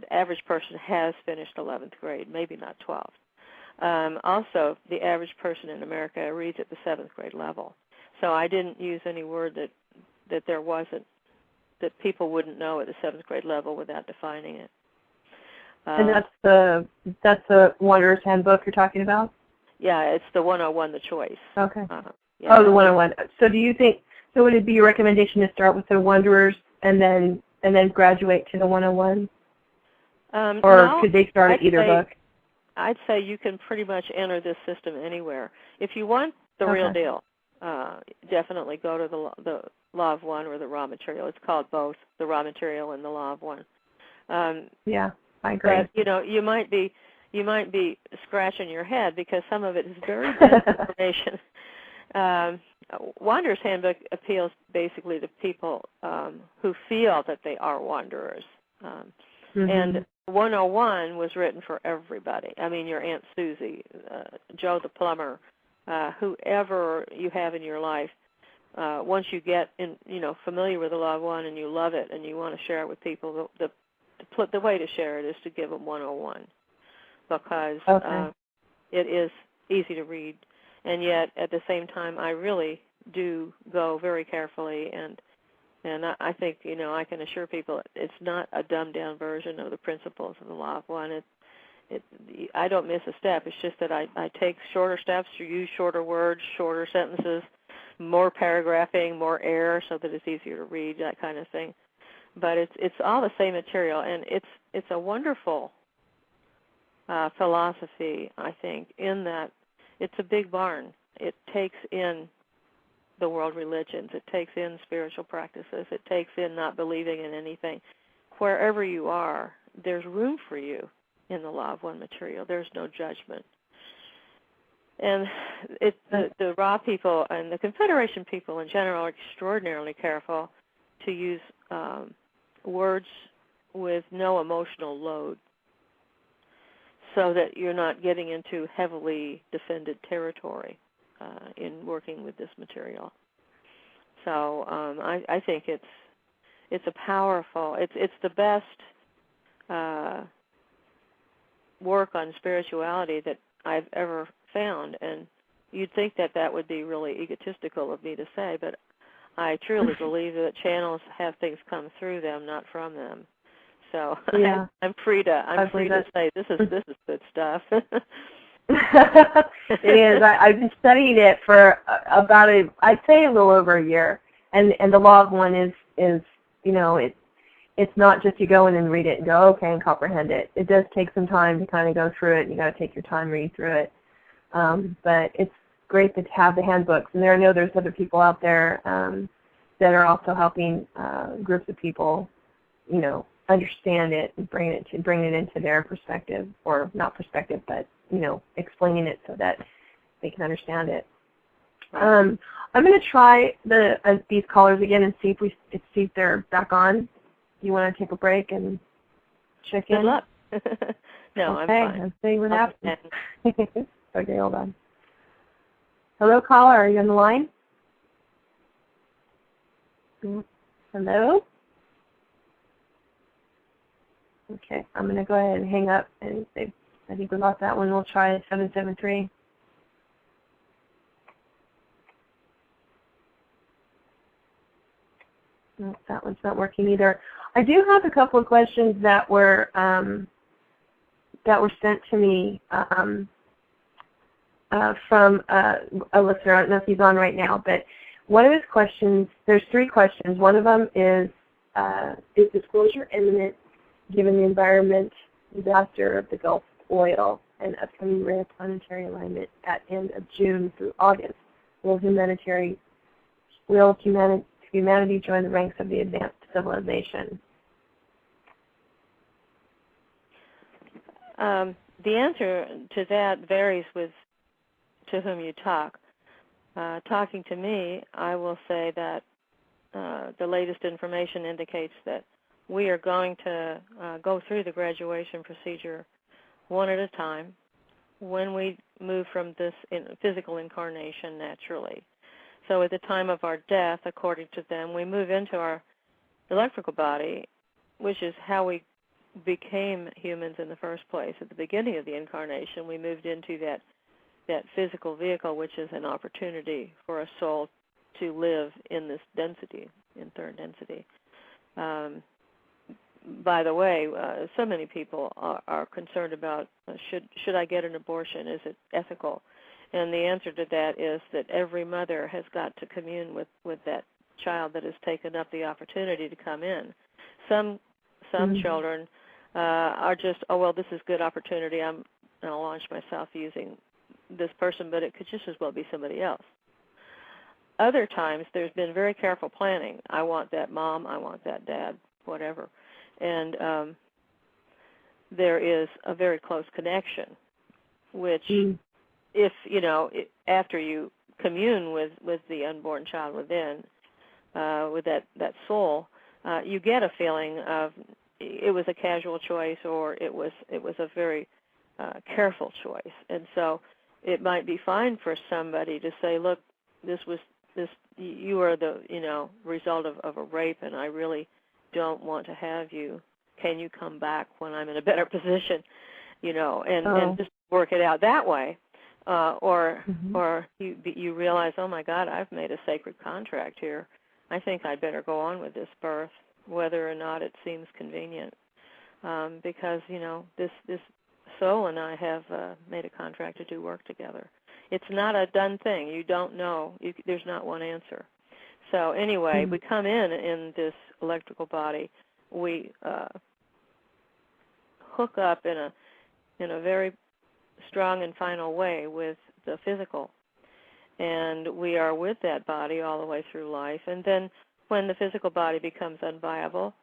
the average person has finished 11th grade, maybe not 12th. Also, the average person in America reads at the 7th grade level. So I didn't use any word that there wasn't, that people wouldn't know at the 7th grade level without defining it. And that's the Wanderer's Handbook you're talking about? Yeah, it's the 101, the choice. Okay. Yeah. Oh, the 101. So do you think, so would it be your recommendation to start with the Wanderers and then graduate to the 101? Or no, could they start at either book? I'd say you can pretty much enter this system anywhere. If you want the real deal, definitely go to the Law of One or the Raw Material. It's called both, the Raw Material and the Law of One. Yeah, I agree. But you might be scratching your head because some of it is very dense information. Wanderer's Handbook appeals basically to people who feel that they are wanderers. And 101 was written for everybody. I mean, your Aunt Susie, Joe the plumber, whoever you have in your life. Once you get familiar with the Law of One and you love it and you want to share it with people, the way to share it is to give them 101 because it is easy to read, and yet at the same time I really do go very carefully and I think I can assure people it's not a dumbed down version of the principles of the Law of One. I don't miss a step. It's just that I take shorter steps, use shorter words, shorter sentences, more paragraphing, more air so that it's easier to read, that kind of thing. But it's all the same material, and it's a wonderful philosophy, I think, in that it's a big barn. It takes in the world religions. It takes in spiritual practices. It takes in not believing in anything. Wherever you are, there's room for you in the Law of One material. There's no judgment. And the Raw people and the Confederation people in general are extraordinarily careful to use words with no emotional load so that you're not getting into heavily defended territory in working with this material. So I think it's a powerful, it's the best work on spirituality that I've ever found, and you'd think that would be really egotistical of me to say, but I truly believe that channels have things come through them, not from them. So yeah. I'm free to say this is good stuff. It is. I've been studying it for about I'd say a little over a year, and the Law of One is it's not just you go in and read it and go okay and comprehend it. It does take some time to kind of go through it, and you got to take your time read through it. But it's great to have the handbooks, and I know there's other people out there that are also helping groups of people, understand it and bring it into their perspective, or not perspective, but explaining it so that they can understand it. I'm going to try these callers again and see if they're back on. You want to take a break and check in? Good luck. No, okay, I'm fine. Let's see what happens. Okay, hold on. Hello, caller. Are you on the line? Hello? Okay, I'm going to go ahead and hang up. And I think we lost that one. We'll try 773. No, that one's not working either. I do have a couple of questions that were sent to me from a listener. I don't know if he's on right now, but one of his questions, there's 3 questions. One of them is disclosure imminent given the environment disaster of the Gulf oil and upcoming rare planetary alignment at end of June through August? Will humanity join the ranks of the advanced civilization? The answer to that varies with to whom you talk. Talking to me, I will say that the latest information indicates that we are going to go through the graduation procedure one at a time when we move from this physical incarnation naturally. So at the time of our death, according to them, we move into our electrical body, which is how we became humans in the first place. At the beginning of the incarnation, we moved into that physical vehicle, which is an opportunity for a soul to live in this density, in third density. By the way, so many people are concerned about should I get an abortion? Is it ethical? And the answer to that is that every mother has got to commune with that child that has taken up the opportunity to come in. Some children are just, oh, well, this is good opportunity. I'll launch myself using this person, but it could just as well be somebody else. Other times there's been very careful planning. I want that mom, I want that dad, whatever. And there is a very close connection, which if, after you commune with the unborn child within, with that soul, you get a feeling of it was a casual choice or it was a very careful choice. And so it might be fine for somebody to say, look, you are the result of a rape, and I really don't want to have you. Can you come back when I'm in a better position? And just work it out that way. Or you realize, oh my God, I've made a sacred contract here. I think I'd better go on with this birth, whether or not it seems convenient, because this soul and I have made a contract to do work together. It's not a done thing. You don't know. There's not one answer. So anyway, we come in this electrical body. We hook up in a very strong and final way with the physical, and we are with that body all the way through life. And then when the physical body becomes unviable,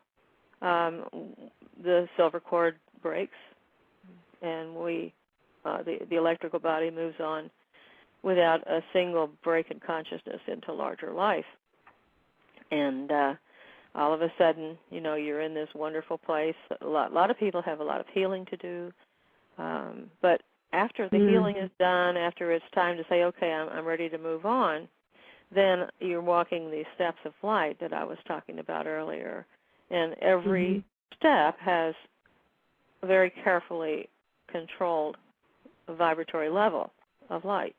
the silver cord breaks, and the electrical body moves on without a single break in consciousness into larger life. And all of a sudden, you're in this wonderful place. A lot of people have a lot of healing to do, but after the healing is done, after it's time to say, okay, I'm ready to move on, then you're walking these steps of light that I was talking about earlier. And every step has a very carefully controlled vibratory level of light.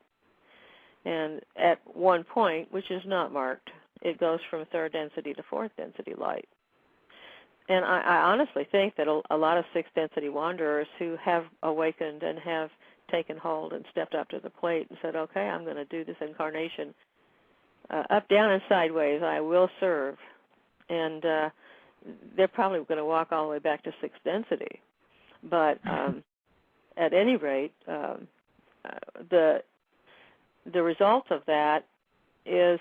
And at one point, which is not marked, it goes from third density to fourth density light. And I honestly think that a lot of sixth density wanderers who have awakened and have taken hold and stepped up to the plate and said, okay, I'm going to do this incarnation up, down, and sideways. I will serve. And they're probably going to walk all the way back to sixth density. But at any rate, the result of that is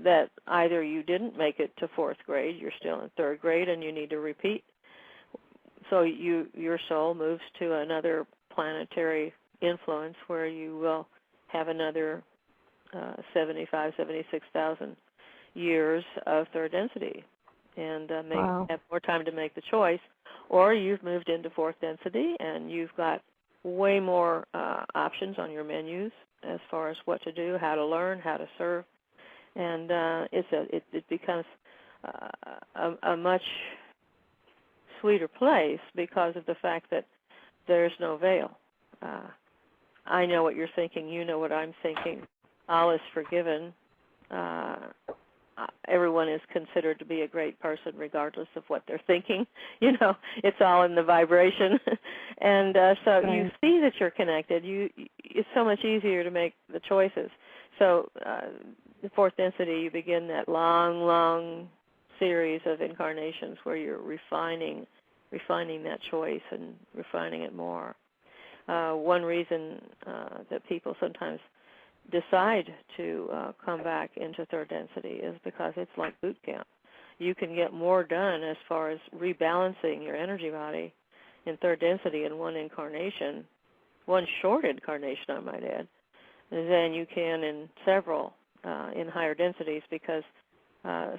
that either you didn't make it to fourth grade, you're still in third grade, and you need to repeat. So your soul moves to another planetary influence where you will have another 76,000 years of third density and have more time to make the choice. Or you've moved into fourth density and you've got way more options on your menus as far as what to do, how to learn, how to serve. And it becomes a much sweeter place because of the fact that there's no veil. I know what you're thinking. You know what I'm thinking. All is forgiven. Everyone is considered to be a great person regardless of what they're thinking. It's all in the vibration. And so you see that you're connected. It's so much easier to make the choices. So the fourth density, you begin that long series of incarnations where you're refining that choice and refining it more. One reason that people sometimes decide to come back into third density is because it's like boot camp. You can get more done as far as rebalancing your energy body in third density in one incarnation, one short incarnation, I might add, than you can in several in higher densities, because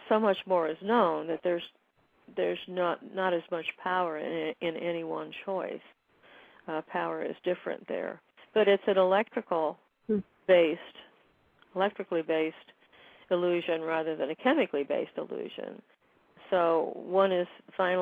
so much more is known that there's not as much power in any one choice. Power is different there, but it's an electrically based illusion rather than a chemically based illusion. So one is finally